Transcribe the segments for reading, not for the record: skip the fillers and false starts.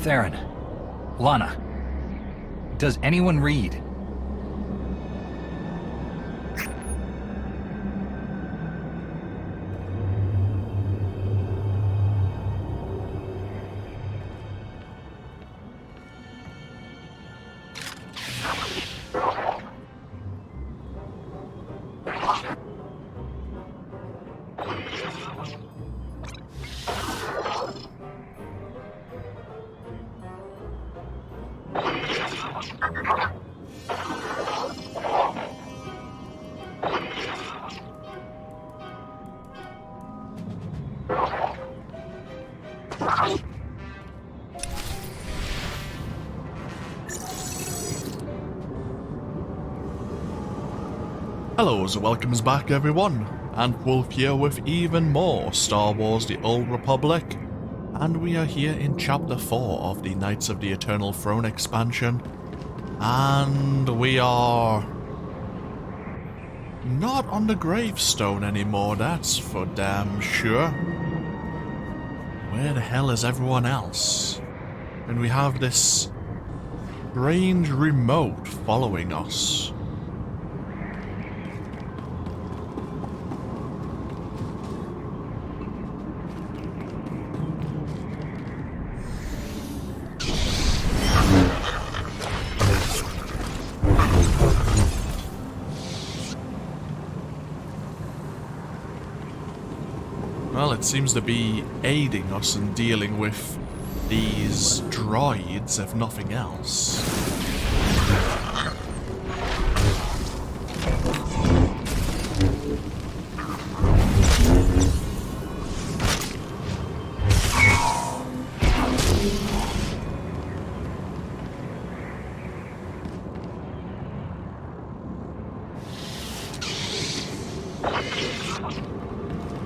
Theron. Lana. Does anyone read? Hello and welcomes back everyone, and Wolf here with even more Star Wars The Old Republic, and we are here in Chapter 4 of the Knights of the Eternal Throne expansion, and we are not on the gravestone anymore, that's for damn sure. Where the hell is everyone else? And we have this strange remote following us. Well, it seems to be aiding us in dealing with these droids, if nothing else.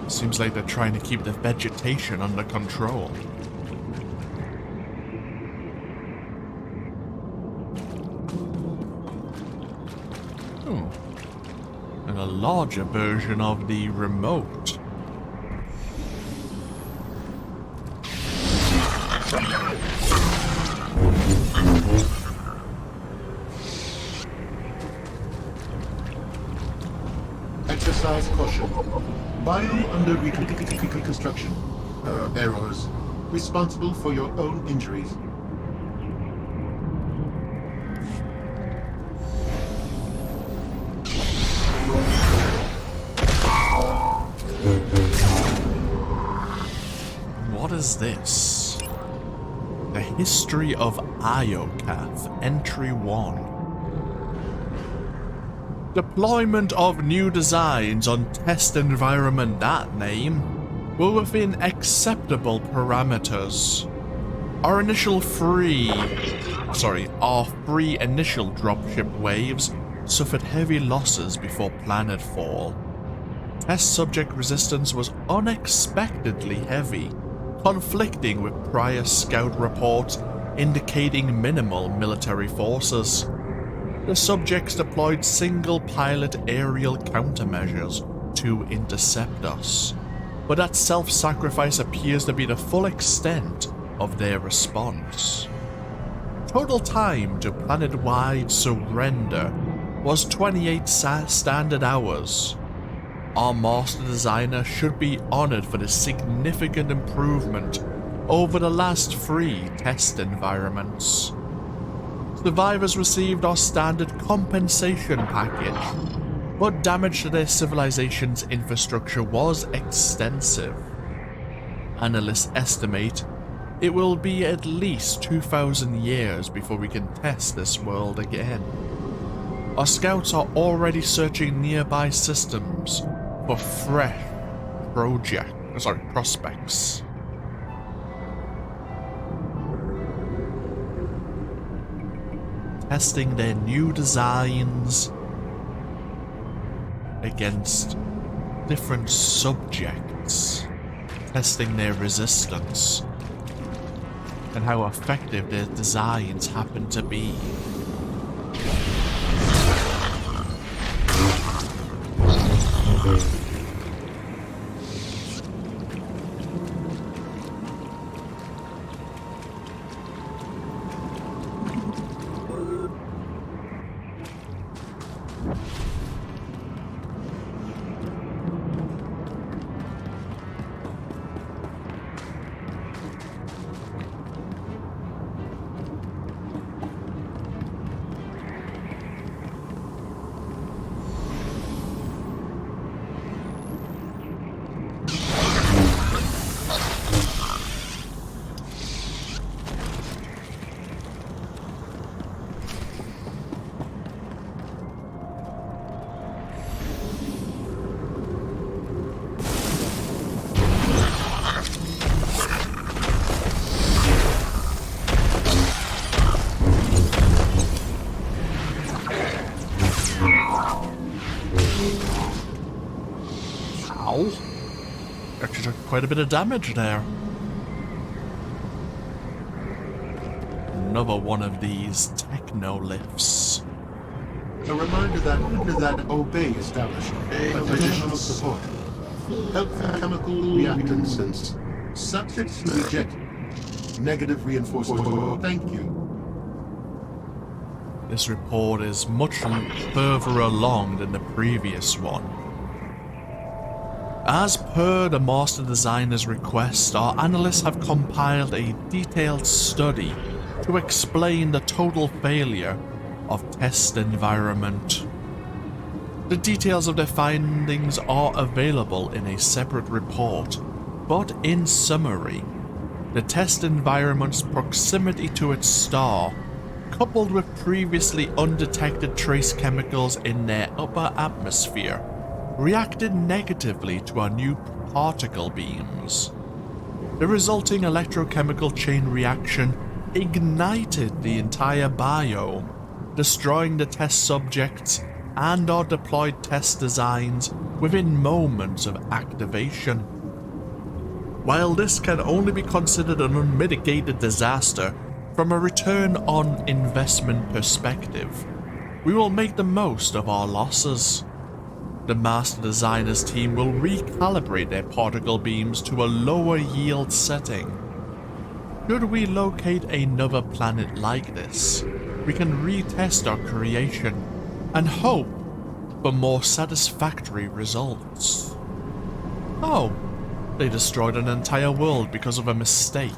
Seems like they're trying to keep the vegetation under control. Oh. And a larger version of the remote. Exercise caution. Bio under reconstruction. Errors. Responsible for your own injuries. What is this? The History of Iokath, Entry 1. Deployment of new designs on test environment, that name, were within acceptable parameters. Our three initial dropship waves suffered heavy losses before planetfall. Test subject resistance was unexpectedly heavy, conflicting with prior scout reports indicating minimal military forces. The subjects deployed single-pilot aerial countermeasures to intercept us, but that self-sacrifice appears to be the full extent of their response. Total time to planet-wide surrender was 28 standard hours. Our master designer should be honored for this significant improvement over the last 3 test environments. Survivors received our standard compensation package, but damage to their civilization's infrastructure was extensive. Analysts estimate it will be at least 2,000 years before we can test this world again. Our scouts are already searching nearby systems for fresh prospects. Testing their new designs against different subjects, testing their resistance, and how effective their designs happen to be. quite a bit of damage there. Another one of these technoliths. A reminder that obey established additional support. Help chemical reactants and subjects reject negative reinforcement. Thank you. This report is much further along than the previous one. As per the Master Designer's request, our analysts have compiled a detailed study to explain the total failure of test environment. The details of their findings are available in a separate report, but in summary, the test environment's proximity to its star, coupled with previously undetected trace chemicals in their upper atmosphere, reacted negatively to our new particle beams. The resulting electrochemical chain reaction ignited the entire biome, destroying the test subjects and our deployed test designs within moments of activation. While this can only be considered an unmitigated disaster from a return on investment perspective, we will make the most of our losses. The Master Designer's team will recalibrate their particle beams to a lower yield setting. Should we locate another planet like this, we can retest our creation and hope for more satisfactory results. Oh, they destroyed an entire world because of a mistake.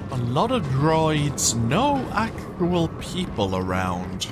A lot of droids, no actual people around.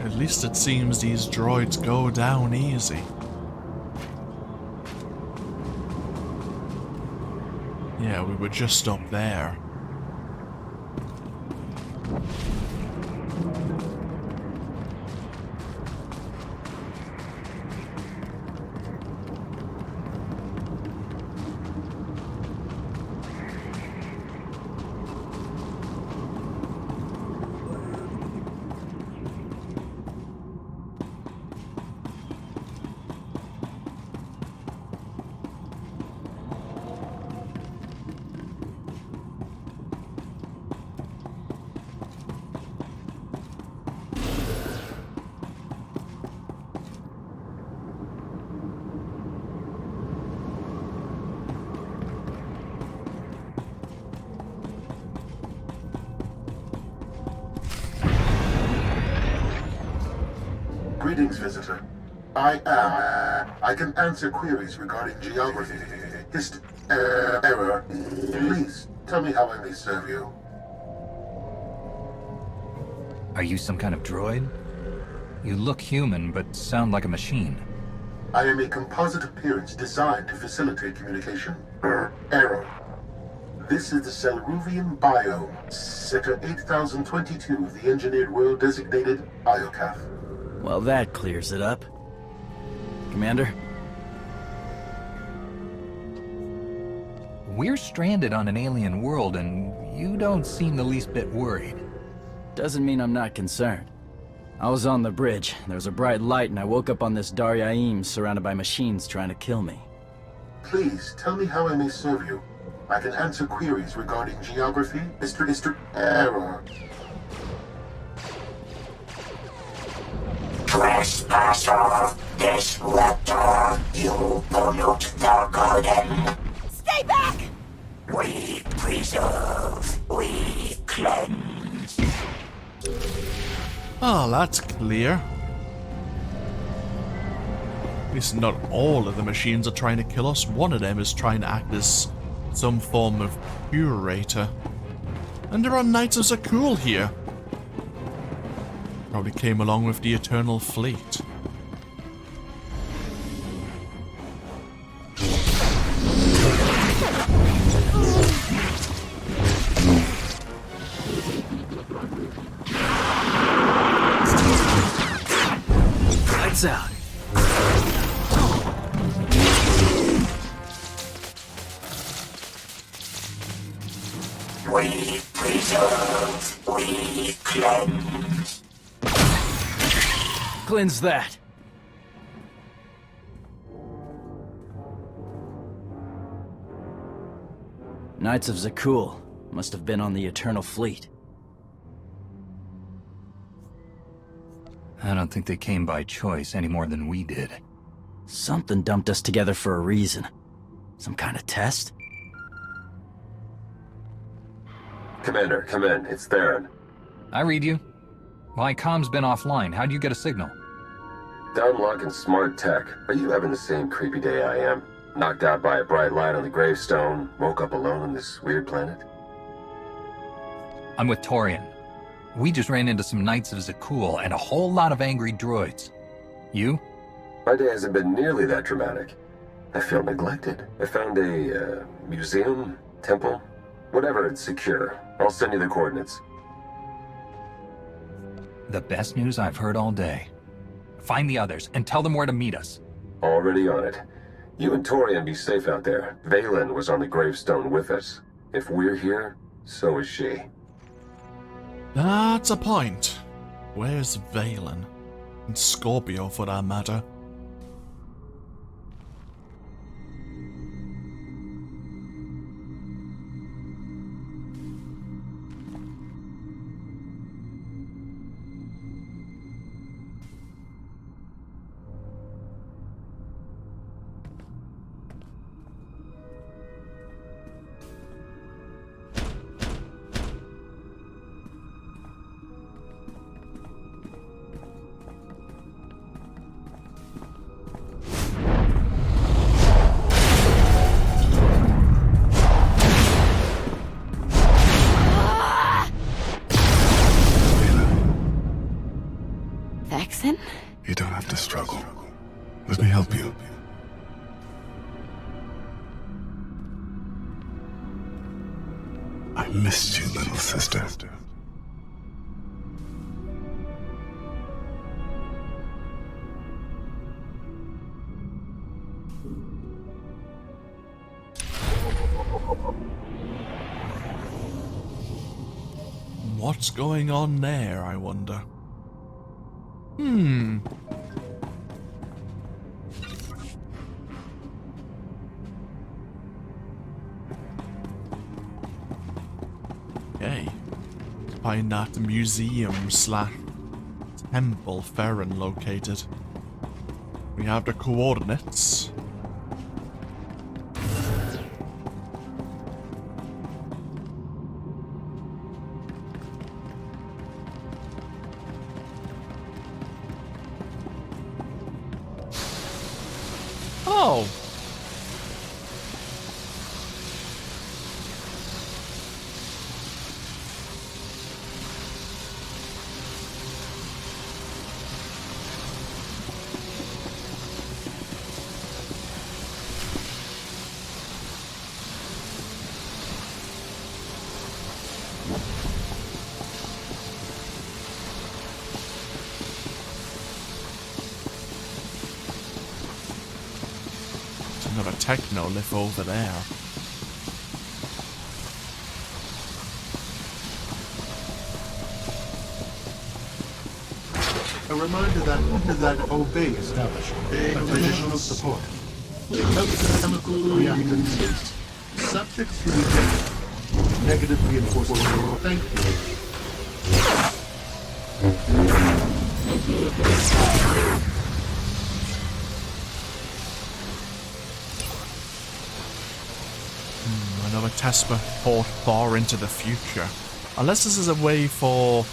At least it seems these droids go down easy. Yeah, we were just up there. Greetings, visitor. I can answer queries regarding geography, error. Please, tell me how I may serve you. Are you some kind of droid? You look human, but sound like a machine. I am a composite appearance designed to facilitate communication. Error. This is the Selruvian biome, Sector 8022 of the engineered world designated Iokath. Well, that clears it up. Commander? We're stranded on an alien world, and you don't seem the least bit worried. Doesn't mean I'm not concerned. I was on the bridge. There was a bright light, and I woke up on this Daryaim surrounded by machines trying to kill me. Please, tell me how I may serve you. I can answer queries regarding geography, error. Trespasser, disruptor, you pollute the garden. Stay back! We preserve, we cleanse. Oh, that's clear. At least not all of the machines are trying to kill us. One of them is trying to act as some form of curator. And there are Knights of Zakuul here. Probably came along with the Eternal Fleet. Lights out. We preserve, we cleanse. Cleanse that. Knights of Zakuul must have been on the Eternal Fleet. I don't think they came by choice any more than we did. Something dumped us together for a reason. Some kind of test? Commander, come in. It's Theron. I read you. My comm's been offline. How'd you get a signal? Downlocking smart tech. Are you having the same creepy day I am? Knocked out by a bright light on the gravestone, woke up alone on this weird planet? I'm with Torian. We just ran into some Knights of Zakuul and a whole lot of angry droids. You? My day hasn't been nearly that dramatic. I feel neglected. I found a, museum? Temple? Whatever, it's secure. I'll send you the coordinates. The best news I've heard all day. Find the others and tell them where to meet us. Already on it. You and Torian be safe out there. Vaylin was on the gravestone with us. If we're here, so is she. That's a point. Where's Vaylin? And Scorpio, for that matter. Vexen? You don't have to struggle. Let me help you. I missed you, little sister. What's going on there, I wonder? Okay. Find that museum slash temple Theron located. We have the coordinates. technolith over there. A reminder that obey established. Additional support. Chemical reactants. Subject to reject. Negative reinforcement. Thank you. Another Tespa port far into the future. Unless this is a way for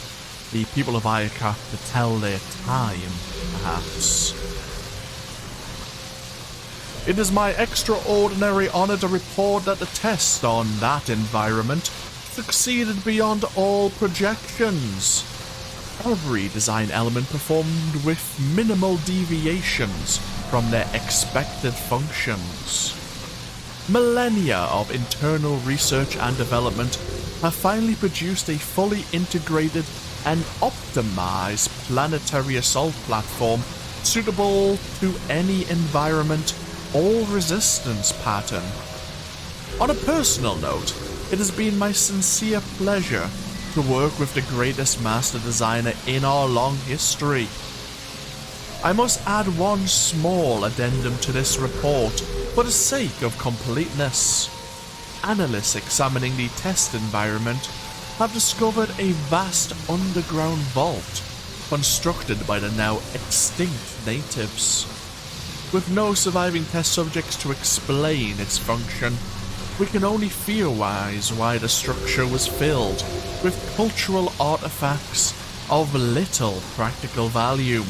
the people of Ioka to tell their time, perhaps. It is my extraordinary honor to report that the test on that environment succeeded beyond all projections. Every design element performed with minimal deviations from their expected functions. Millennia of internal research and development have finally produced a fully integrated and optimized planetary assault platform suitable to any environment or resistance pattern. On a personal note, it has been my sincere pleasure to work with the greatest master designer in our long history. I must add one small addendum to this report for the sake of completeness. Analysts examining the test environment have discovered a vast underground vault constructed by the now extinct natives. With no surviving test subjects to explain its function, we can only theorize why the structure was filled with cultural artifacts of little practical value.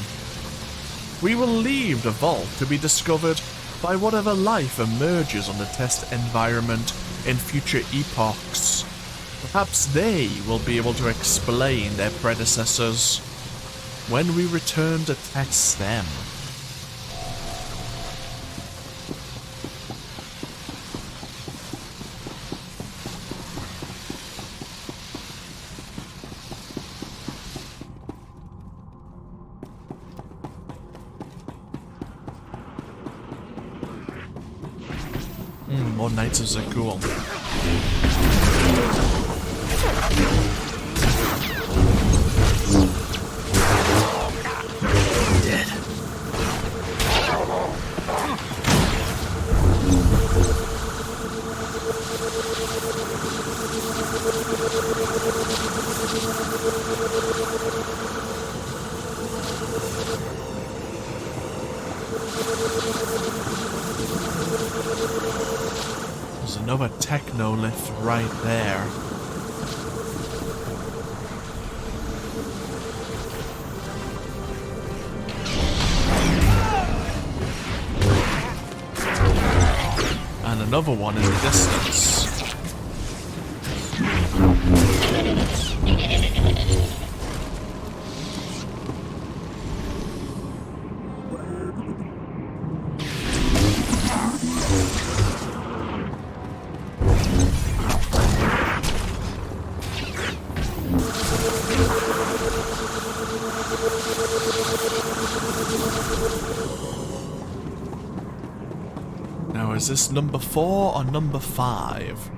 We will leave the vault to be discovered by whatever life emerges on the test environment in future epochs. Perhaps they will be able to explain their predecessors when we return to test them. More Knights of Zakuul. Dead. There's another technolith right there. And another one in the distance. Now, is this number 4 or number 5?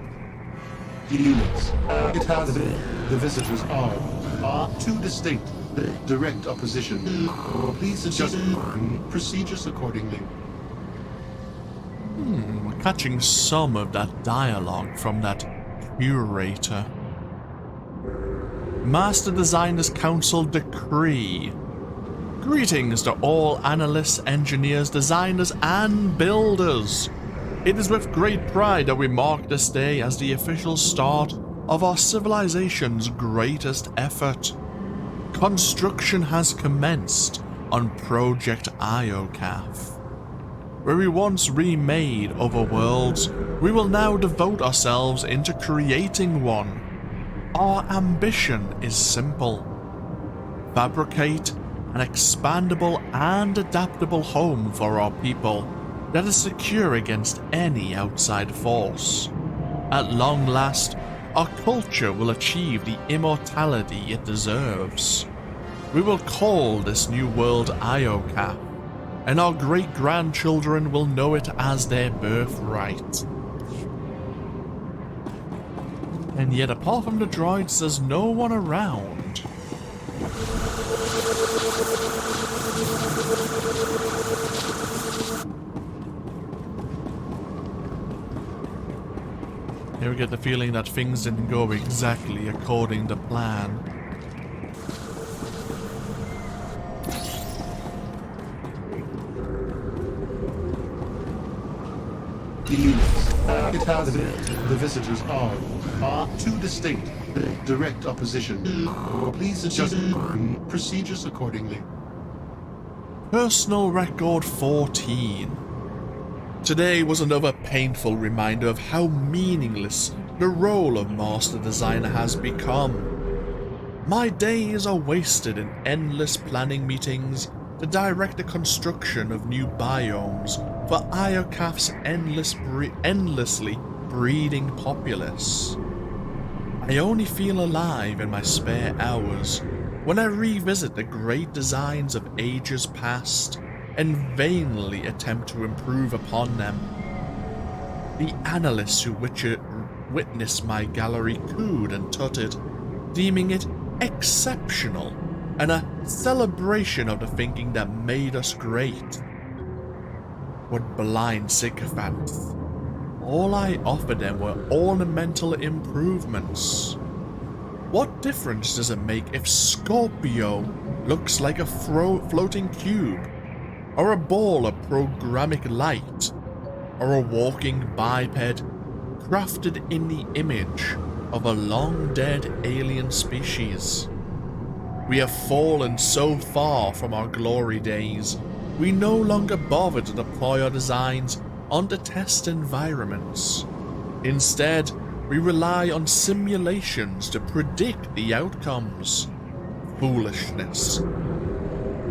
Units. It has been. The visitors are two distinct, direct opposition. Please adjust procedures accordingly. We're catching some of that dialogue from that curator. Master Designers Council Decree. Greetings to all analysts, engineers, designers, and builders. It is with great pride that we mark this day as the official start of our civilization's greatest effort. Construction has commenced on Project Iocaf. Where we once remade other worlds, we will now devote ourselves into creating one. Our ambition is simple. Fabricate an expandable and adaptable home for our people that is secure against any outside force. At long last, our culture will achieve the immortality it deserves. We will call this new world Iocaf, and our great-grandchildren will know it as their birthright. And yet, apart from the droids, there's no one around. Here we get the feeling that things didn't go exactly according to plan. It has the visitors are too distinct. Direct opposition. Please adjust procedures accordingly. Personal record 14. Today was another painful reminder of how meaningless the role of Master Designer has become. My days are wasted in endless planning meetings to direct the construction of new biomes for Iokath's endlessly breeding populace. I only feel alive in my spare hours when I revisit the great designs of ages past and vainly attempt to improve upon them. The analysts who witnessed my gallery cooed and tutted, deeming it exceptional and a celebration of the thinking that made us great. What blind sycophants. All I offered them were ornamental improvements. What difference does it make if Scorpio looks like a floating cube, or a ball of programmic light, or a walking biped crafted in the image of a long-dead alien species? We have fallen so far from our glory days, we no longer bother to deploy our designs onto test environments. Instead, we rely on simulations to predict the outcomes. Foolishness.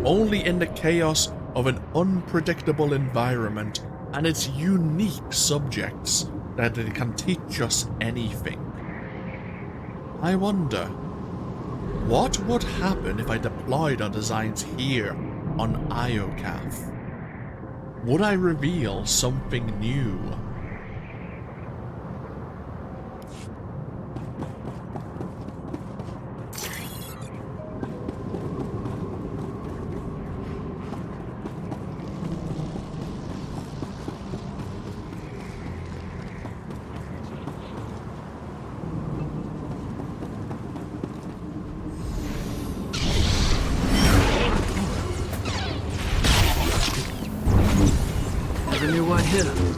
Only in the chaos of an unpredictable environment and its unique subjects that it can teach us anything. I wonder, what would happen if I deployed our designs here on Iokath? Would I reveal something new? Never knew what hit him.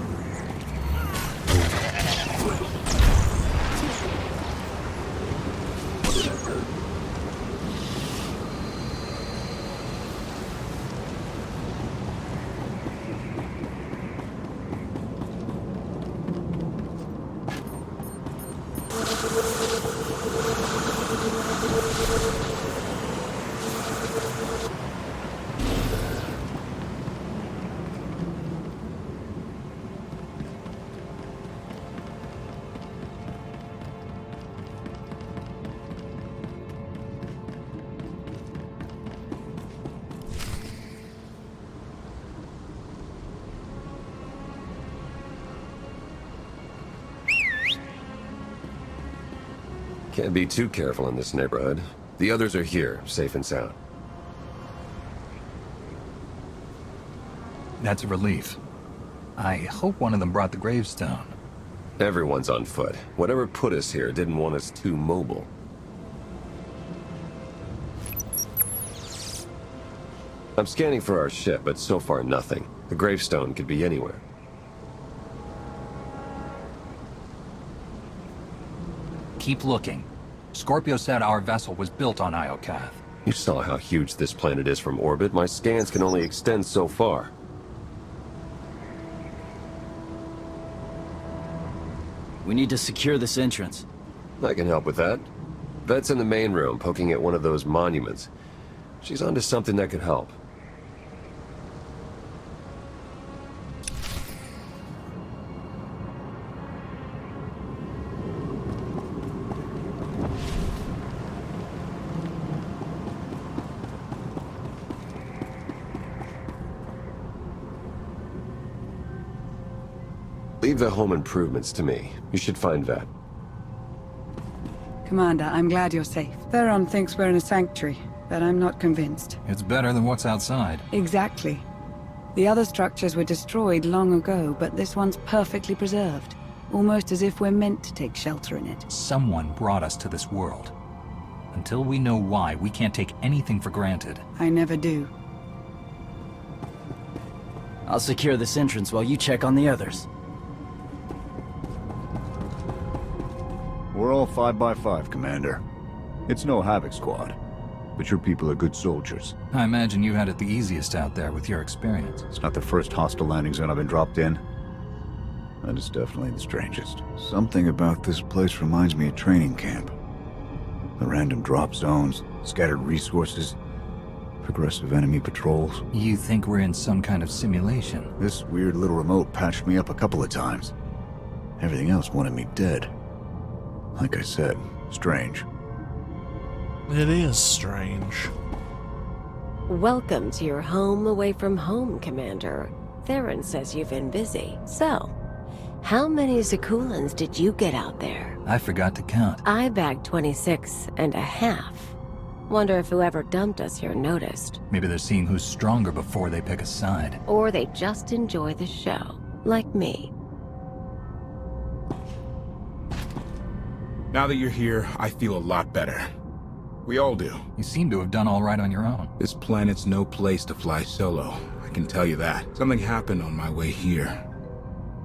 Can't be too careful in this neighborhood. The others are here, safe and sound. That's a relief. I hope one of them brought the gravestone. Everyone's on foot. Whatever put us here didn't want us too mobile. I'm scanning for our ship, but so far nothing. The gravestone could be anywhere. Keep looking. Scorpio said our vessel was built on Iokath. You saw how huge this planet is from orbit. My scans can only extend so far. We need to secure this entrance. I can help with that. Vet's in the main room, poking at one of those monuments. She's onto something that could help. Leave the home improvements to me. You should find Vet. Commander, I'm glad you're safe. Theron thinks we're in a sanctuary, but I'm not convinced. It's better than what's outside. Exactly. The other structures were destroyed long ago, but this one's perfectly preserved. Almost as if we're meant to take shelter in it. Someone brought us to this world. Until we know why, we can't take anything for granted. I never do. I'll secure this entrance while you check on the others. We're all 5x5, Commander. It's no Havoc Squad, but your people are good soldiers. I imagine you had it the easiest out there with your experience. It's not the first hostile landing zone I've been dropped in. And it's definitely the strangest. Something about this place reminds me of training camp. The random drop zones, scattered resources, progressive enemy patrols. You think we're in some kind of simulation? This weird little remote patched me up a couple of times. Everything else wanted me dead. Like I said, strange. It is strange. Welcome to your home away from home, Commander. Theron says you've been busy. So, how many Zakuulans did you get out there? I forgot to count. I bagged 26 and a half. Wonder if whoever dumped us here noticed. Maybe they're seeing who's stronger before they pick a side. Or they just enjoy the show, like me. Now that you're here, I feel a lot better. We all do. You seem to have done all right on your own. This planet's no place to fly solo, I can tell you that. Something happened on my way here.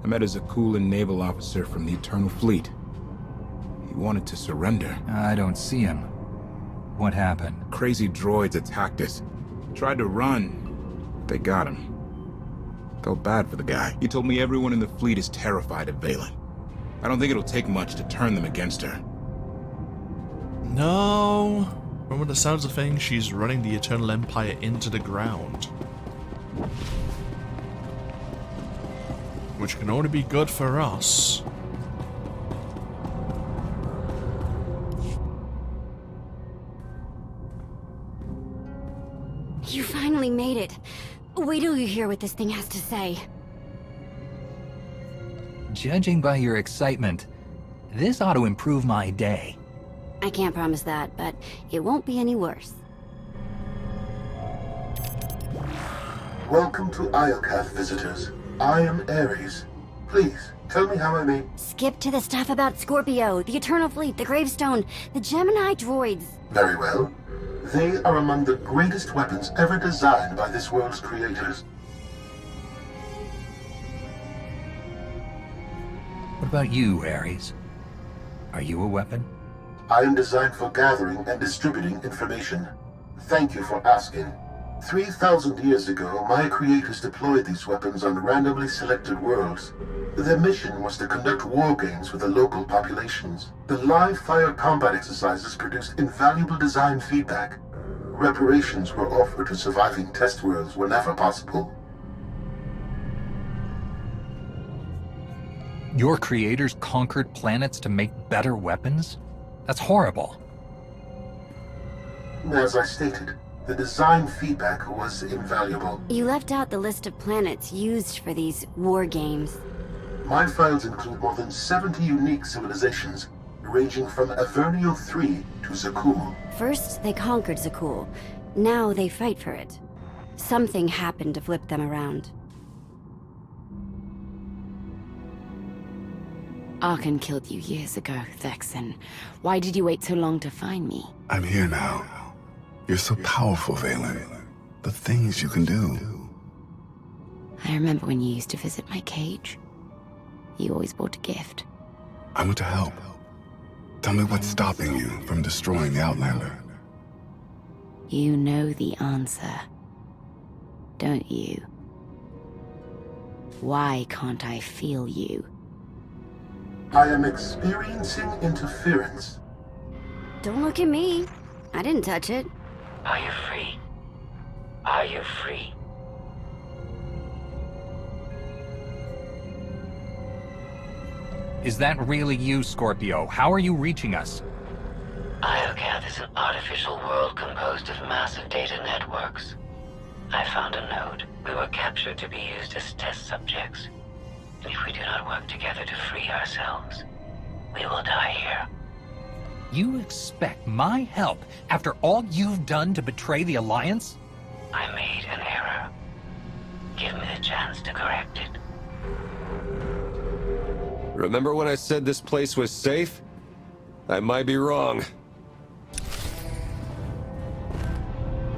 I met a Zakuulan naval officer from the Eternal Fleet. He wanted to surrender. I don't see him. What happened? Crazy droids attacked us. Tried to run. They got him. Felt bad for the guy. He told me everyone in the fleet is terrified of Vaylin. I don't think it'll take much to turn them against her. No. From the sounds of things, she's running the Eternal Empire into the ground. Which can only be good for us. You finally made it. Wait till you hear what this thing has to say. Judging by your excitement, this ought to improve my day. I can't promise that, but it won't be any worse. Welcome to Iokath, visitors. I am Ares. Please, tell me how I may... Skip to the stuff about Scorpio, the Eternal Fleet, the Gravestone, the Gemini droids. Very well. They are among the greatest weapons ever designed by this world's creators. What about you, Ares? Are you a weapon? I am designed for gathering and distributing information. Thank you for asking. 3,000 years ago, my creators deployed these weapons on randomly selected worlds. Their mission was to conduct war games with the local populations. The live-fire combat exercises produced invaluable design feedback. Reparations were offered to surviving test worlds whenever possible. Your creators conquered planets to make better weapons? That's horrible. As I stated, the design feedback was invaluable. You left out the list of planets used for these war games. My files include more than 70 unique civilizations, ranging from Avernio 3 to Zakuul. First, they conquered Zakuul. Now they fight for it. Something happened to flip them around. Arkan killed you years ago, Thexan. Why did you wait so long to find me? I'm here now. You're so powerful, Vaylin. The things you can do. I remember when you used to visit my cage. You always brought a gift. I want to help. Tell me what's stopping you from destroying the Outlander. You know the answer, don't you? Why can't I feel you? I am experiencing interference. Don't look at me. I didn't touch it. Are you free? Are you free? Is that really you, Scorpio? How are you reaching us? Iokath is an artificial world composed of massive data networks. I found a node. We were captured to be used as test subjects. If we do not work together to free ourselves, we will die here. You expect my help after all you've done to betray the Alliance? I made an error. Give me the chance to correct it. Remember when I said this place was safe? I might be wrong.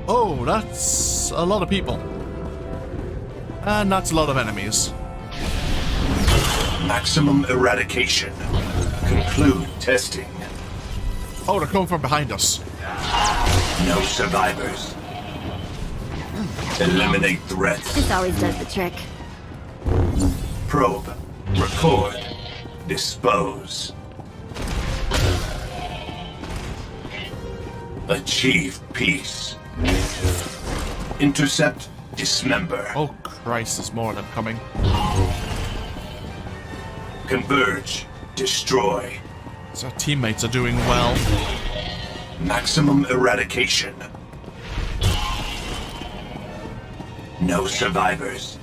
Oh, that's a lot of people. And that's a lot of enemies. Maximum eradication. Conclude testing. Oh, they're coming from behind us. No survivors. Eliminate threats. This always does the trick. Probe. Record. Dispose. Achieve peace. Intercept. Dismember. Oh Christ, there's more of them coming. Converge. Destroy. So our teammates are doing well. Maximum eradication. No survivors.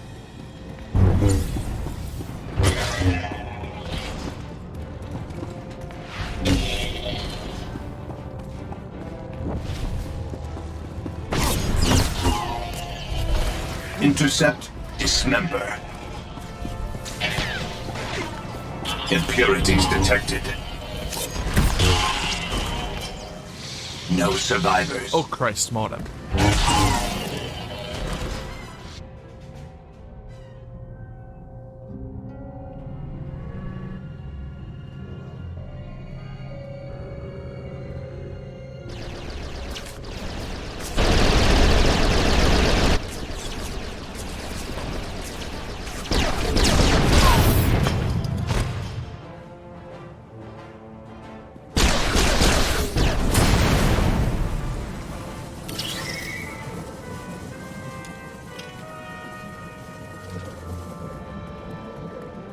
Intercept. Dismember. Impurities detected. No survivors. Oh Christ, more of them.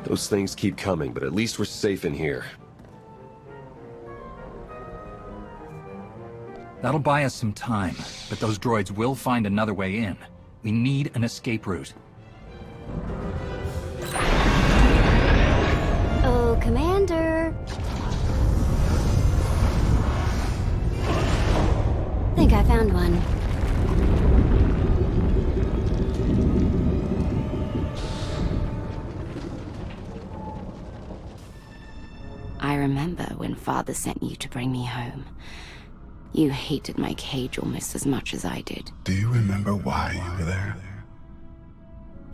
Those things keep coming, but at least we're safe in here. That'll buy us some time, but those droids will find another way in. We need an escape route. Oh, Commander. Think I found one. I remember when Father sent you to bring me home. You hated my cage almost as much as I did. Do you remember why you were there?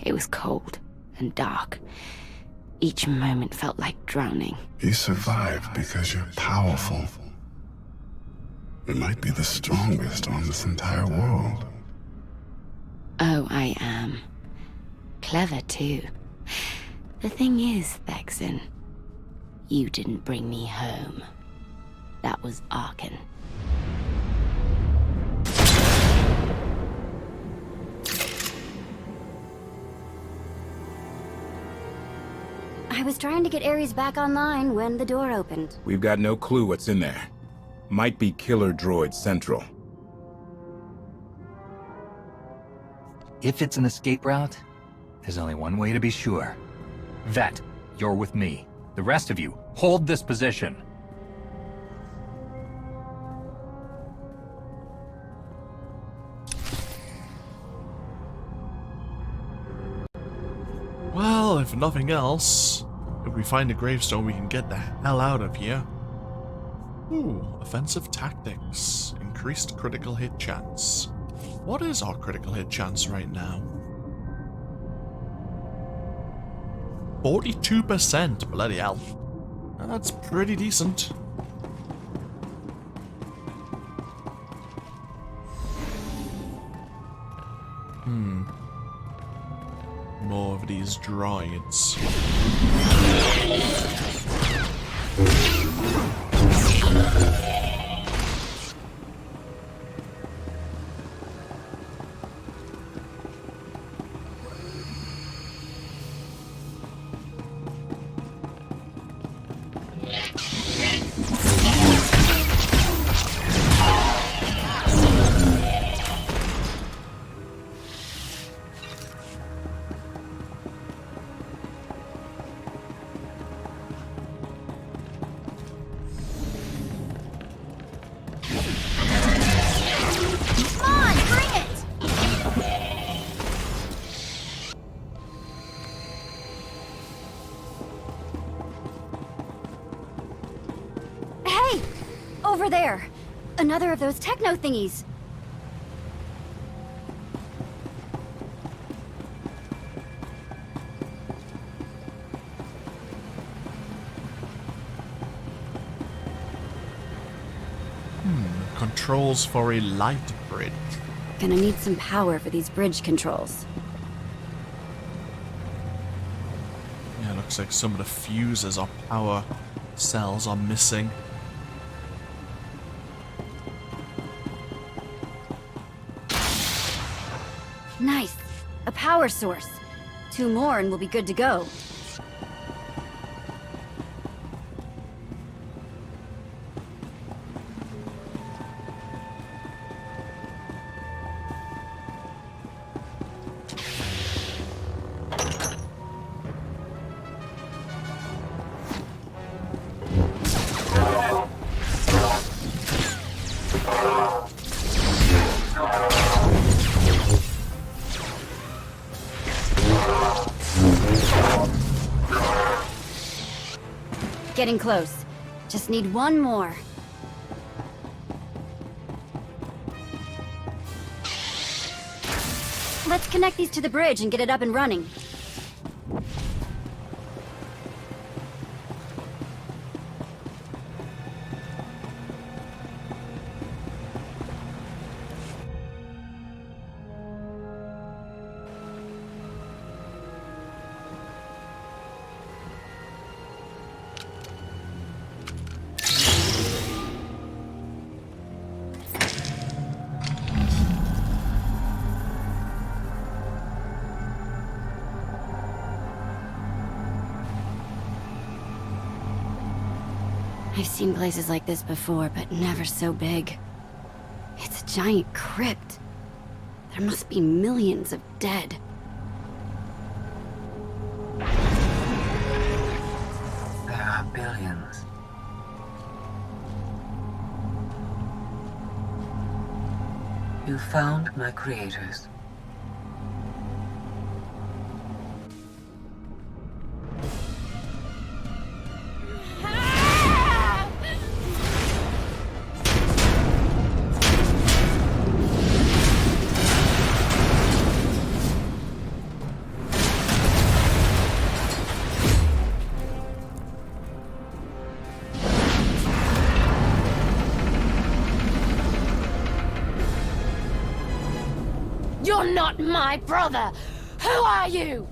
It was cold and dark. Each moment felt like drowning. You survived because you're powerful. You might be the strongest on this entire world. Oh, I am. Clever, too. The thing is, Vexen, you didn't bring me home. That was Arkan. I was trying to get Ares back online when the door opened. We've got no clue what's in there. Might be killer droid central. If it's an escape route, there's only one way to be sure. Vet, you're with me. The rest of you, hold this position. Well, if nothing else, if we find a gravestone, we can get the hell out of here. Ooh, offensive tactics. Increased critical hit chance. What is our critical hit chance right now? 42%, bloody hell. That's pretty decent. More of these droids. Hey! Over there! Another of those techno thingies! Controls for a light bridge. Gonna need some power for these bridge controls. Yeah, looks like some of the fuses or power cells are missing. Nice! A power source. 2 more and we'll be good to go. Getting close. Just need 1 more. Let's connect these to the bridge and get it up and running. I've seen places like this before, but never so big. It's a giant crypt. There must be millions of dead. There are billions. You found my creators. You're not my brother! Who are you?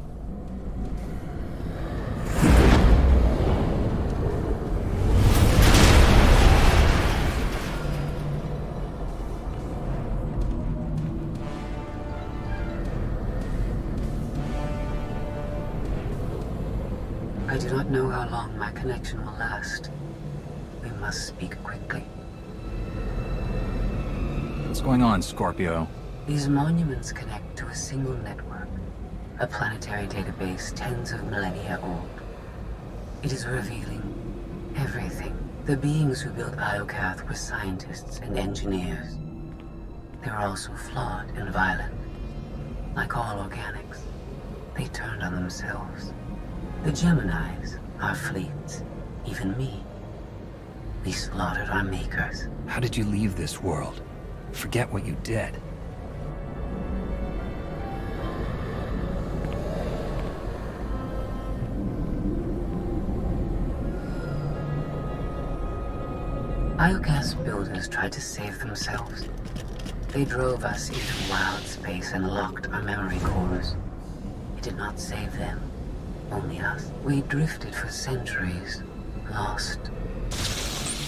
I do not know how long my connection will last. We must speak quickly. What's going on, Scorpio? These monuments connect to a single network, a planetary database tens of millennia old. It is revealing everything. The beings who built Iokath were scientists and engineers. They were also flawed and violent. Like all organics, they turned on themselves. The Geminis, our fleets, even me. We slaughtered our makers. How did you leave this world? Forget what you did. Iokath's builders tried to save themselves. They drove us into wild space and locked our memory cores. It did not save them, only us. We drifted for centuries, lost.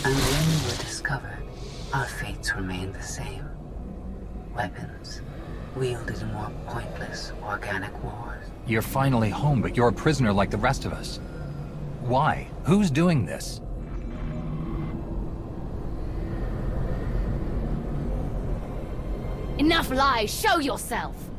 And when we were discovered, our fates remained the same. Weapons, wielded in more pointless organic wars. You're finally home, but you're a prisoner like the rest of us. Why? Who's doing this? Enough lies, show yourself!